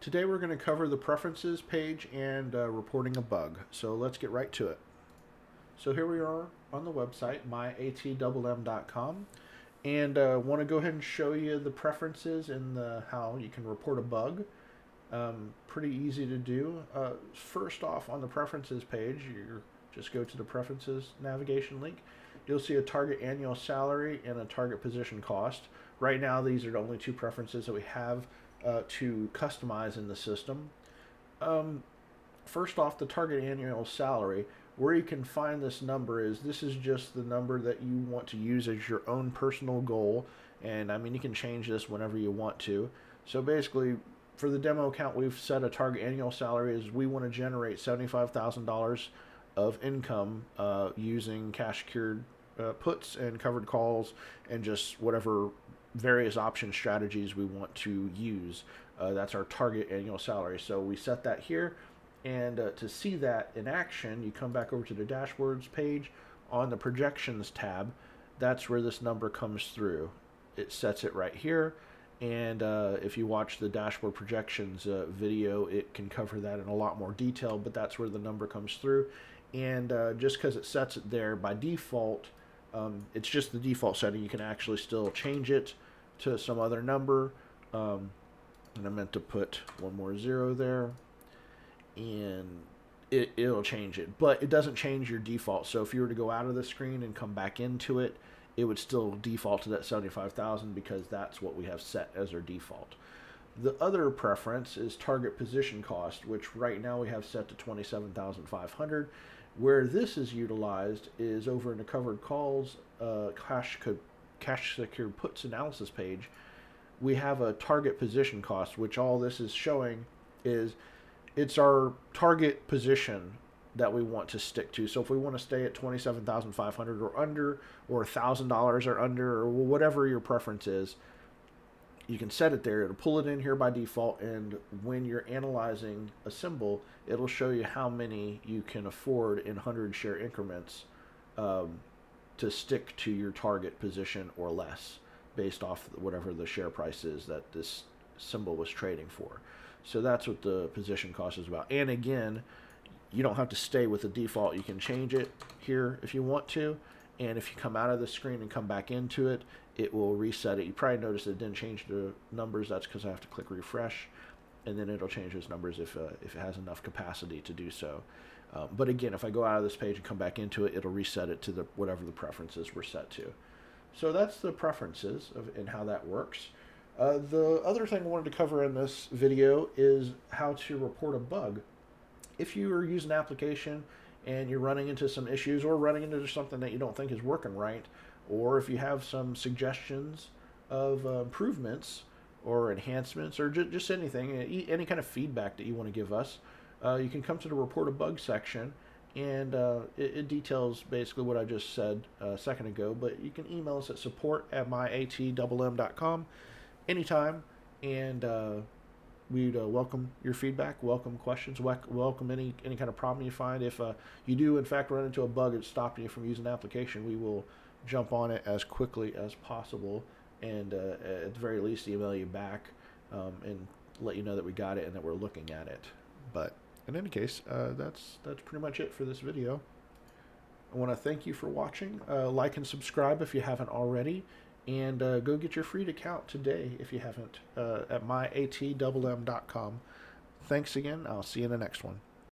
Today we're going to cover the preferences page and reporting a bug. So let's get right to it. So here we are on the website, myatmm.com, and want to go ahead and show you the preferences and how you can report a bug. Pretty easy to do. First off, on the preferences page, you just go to the preferences navigation link. You'll see a target annual salary and a target position cost. Right now, these are the only two preferences that we have to customize in the system. First off, the target annual salary. Where you can find this number is this is just the number that you want to use as your own personal goal. And I mean, you can change this whenever you want to. So basically, for the demo account, we've set a target annual salary as we want to generate $75,000 of income using cash secured puts and covered calls and just whatever various option strategies we want to use. That's our target annual salary. So we set that here. And to see that in action, you come back over to the dashboards page on the projections tab. That's where this number comes through. It sets it right here. And if you watch the dashboard projections video, it can cover that in a lot more detail, but that's where the number comes through. And just because it sets it there by default, it's just the default setting. You can actually still change it to some other number. And I meant to put one more zero there. And it'll change it. But it doesn't change your default. So if you were to go out of the screen and come back into it, it would still default to that 75,000 because that's what we have set as our default. The other preference is target position cost, which right now we have set to 27,500. Where this is utilized is over in the covered calls cash secured puts analysis page. We have a target position cost, which all this is showing is it's our target position that we want to stick to. So if we want to stay at 27,500 or under, or $1,000 or under, or whatever your preference is, you can set it there. It'll pull it in here by default, and when you're analyzing a symbol, it'll show you how many you can afford in 100 share increments to stick to your target position or less, based off whatever the share price is that this symbol was trading for. So that's what the position cost is about. And again, you don't have to stay with the default. You can change it here if you want to. And if you come out of the screen and come back into it, it will reset it. You probably noticed it didn't change the numbers. That's because I have to click refresh. And then it'll change those numbers if it has enough capacity to do so. But again, if I go out of this page and come back into it, it'll reset it to whatever the preferences were set to. So that's the preferences and how that works. The other thing I wanted to cover in this video is how to report a bug. If you are using an application and you're running into some issues or running into something that you don't think is working right, or if you have some suggestions of improvements or enhancements or just anything, any kind of feedback that you want to give us, you can come to the report a bug section, and it details basically what I just said a second ago, but you can email us at support@myatmm.com anytime, and we'd welcome your feedback, welcome questions, welcome any kind of problem you find. If you do in fact run into a bug that's stopping you from using the application, we will jump on it as quickly as possible, and at the very least email you back and let you know that we got it and that we're looking at it. But in any case, that's pretty much it for this video. I want to thank you for watching. Like and subscribe if you haven't already. And go get your free account today if you haven't at myatmm.com. Thanks again. I'll see you in the next one.